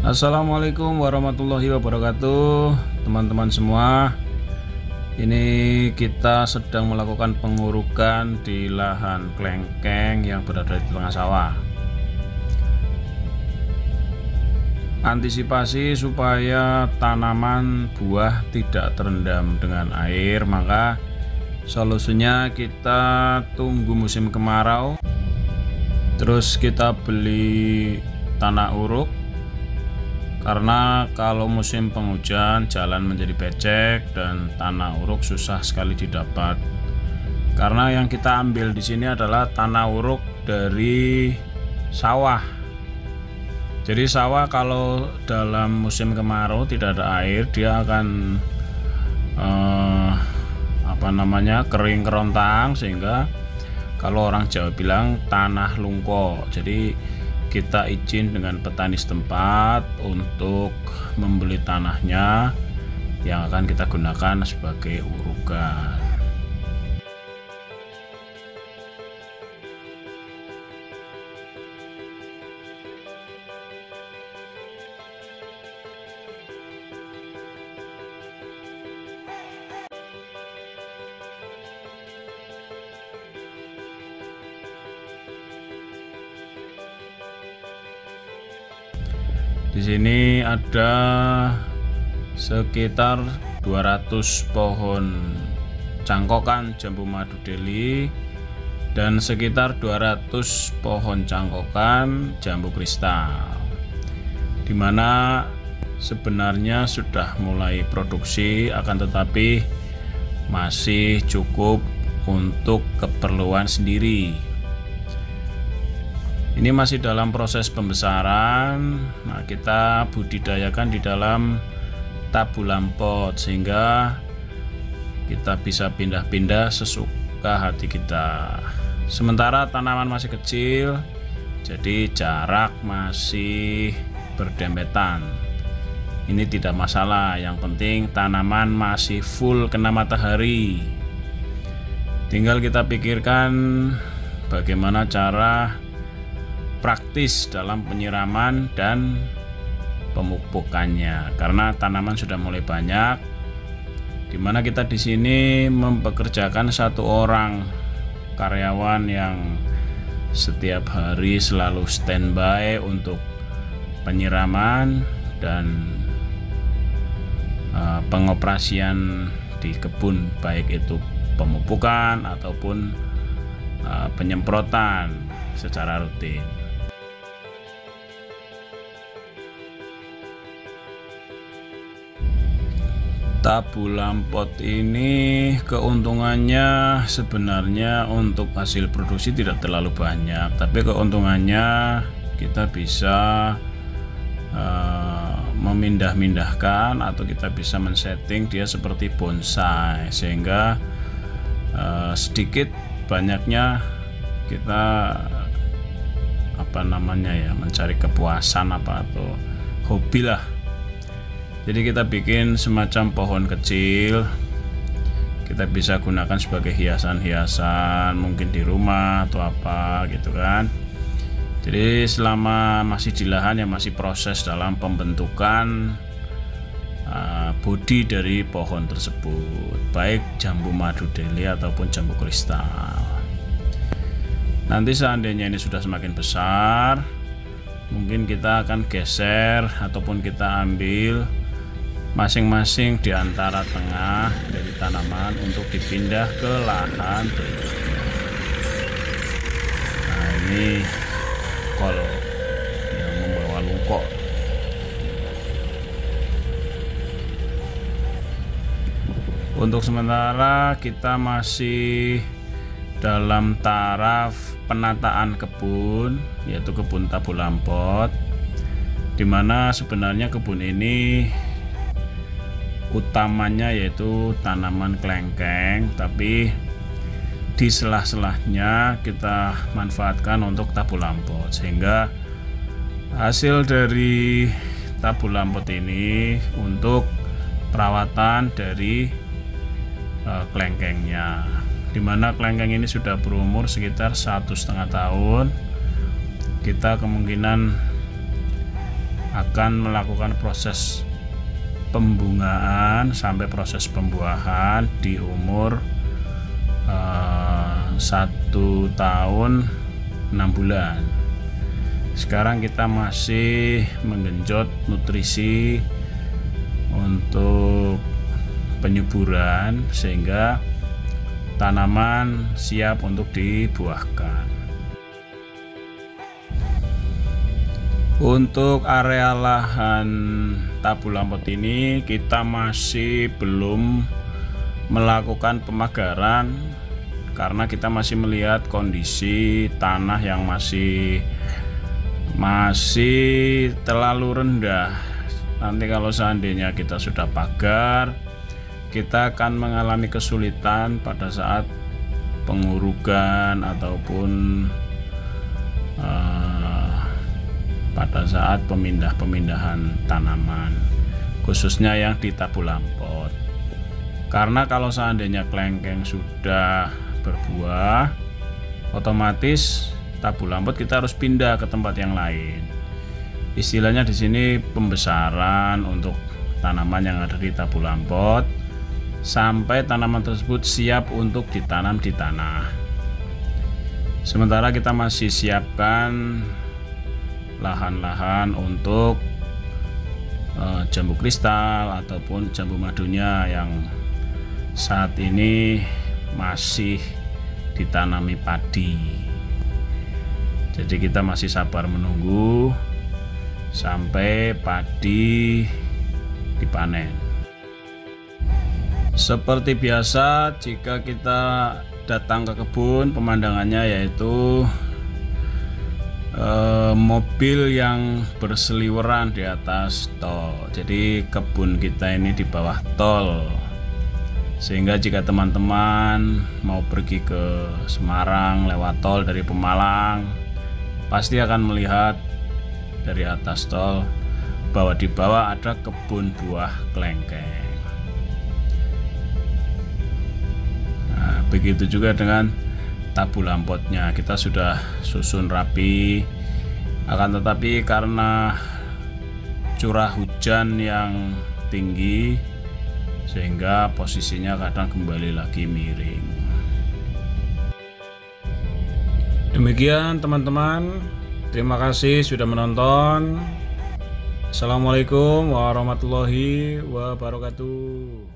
Assalamualaikum warahmatullahi wabarakatuh, teman-teman semua. Ini kita sedang melakukan pengurukan di lahan kelengkeng yang berada di tengah sawah. Antisipasi supaya tanaman buah tidak terendam dengan air, maka solusinya kita tunggu musim kemarau, terus kita beli tanah uruk. Karena kalau musim penghujan jalan menjadi becek dan tanah uruk susah sekali didapat. Karena yang kita ambil di sini adalah tanah uruk dari sawah. Jadi sawah kalau dalam musim kemarau tidak ada air, dia akan kering kerontang, sehingga kalau orang Jawa bilang tanah lungko. Jadi kita izin dengan petani setempat untuk membeli tanahnya yang akan kita gunakan sebagai urukan. Di sini ada sekitar 200 pohon cangkokan jambu madu Delhi dan sekitar 200 pohon cangkokan jambu kristal, dimana sebenarnya sudah mulai produksi, akan tetapi masih cukup untuk keperluan sendiri. Ini masih dalam proses pembesaran. Nah, kita budidayakan di dalam tabulam pot sehingga kita bisa pindah-pindah sesuka hati kita. Sementara tanaman masih kecil, jadi jarak masih berdempetan. Ini tidak masalah, yang penting tanaman masih full kena matahari. Tinggal kita pikirkan bagaimana cara praktis dalam penyiraman dan pemupukannya, karena tanaman sudah mulai banyak, dimana kita di sini mempekerjakan satu orang karyawan yang setiap hari selalu standby untuk penyiraman dan pengoperasian di kebun, baik itu pemupukan ataupun penyemprotan secara rutin. Tabulam pot ini keuntungannya sebenarnya untuk hasil produksi tidak terlalu banyak, tapi keuntungannya kita bisa memindah-mindahkan atau kita bisa men-setting dia seperti bonsai, sehingga sedikit banyaknya kita mencari kepuasan atau hobi lah. Jadi kita bikin semacam pohon kecil, kita bisa gunakan sebagai hiasan-hiasan mungkin di rumah atau apa gitu kan. Jadi selama masih di lahan yang masih proses dalam pembentukan bodi dari pohon tersebut, baik jambu madu Delhi ataupun jambu kristal. Nanti seandainya ini sudah semakin besar, mungkin kita akan geser ataupun kita ambil masing-masing di antara tengah dari tanaman untuk dipindah ke lahan berikutnya. Nah, ini kol yang membawa lungkok. Untuk sementara kita masih dalam taraf penataan kebun, yaitu kebun tabulam pot, dimana sebenarnya kebun ini utamanya yaitu tanaman kelengkeng, tapi di selah-selahnya kita manfaatkan untuk tabulam pot, sehingga hasil dari tabulam pot ini untuk perawatan dari kelengkengnya, dimana kelengkeng ini sudah berumur sekitar 1,5 tahun. Kita kemungkinan akan melakukan proses pembungaan sampai proses pembuahan di umur 1 tahun 6 bulan. Sekarang kita masih menggenjot nutrisi untuk penyuburan sehingga tanaman siap untuk dibuahkan. Untuk area lahan tabu lampot ini kita masih belum melakukan pemagaran karena kita masih melihat kondisi tanah yang masih terlalu rendah. Nanti kalau seandainya kita sudah pagar, kita akan mengalami kesulitan pada saat pengurugan ataupun pada saat pemindahan tanaman, khususnya yang di tabu lampot. Karena kalau seandainya kelengkeng sudah berbuah, otomatis tabu lampot kita harus pindah ke tempat yang lain. Istilahnya di sini pembesaran untuk tanaman yang ada di tabu lampot sampai tanaman tersebut siap untuk ditanam di tanah. Sementara kita masih siapkan lahan-lahan untuk jambu kristal ataupun jambu madunya yang saat ini masih ditanami padi. Jadi kita masih sabar menunggu sampai padi dipanen. Seperti biasa, jika kita datang ke kebun, pemandangannya yaitu mobil yang berseliweran di atas tol. Jadi kebun kita ini di bawah tol, sehingga jika teman-teman mau pergi ke Semarang lewat tol dari Pemalang, pasti akan melihat dari atas tol bahwa di bawah ada kebun buah kelengkeng. Nah, begitu juga dengan tabu lampotnya, kita sudah susun rapi. Akan tetapi karena curah hujan yang tinggi sehingga posisinya kadang kembali lagi miring. Demikian teman-teman, terima kasih sudah menonton. Assalamualaikum warahmatullahi wabarakatuh.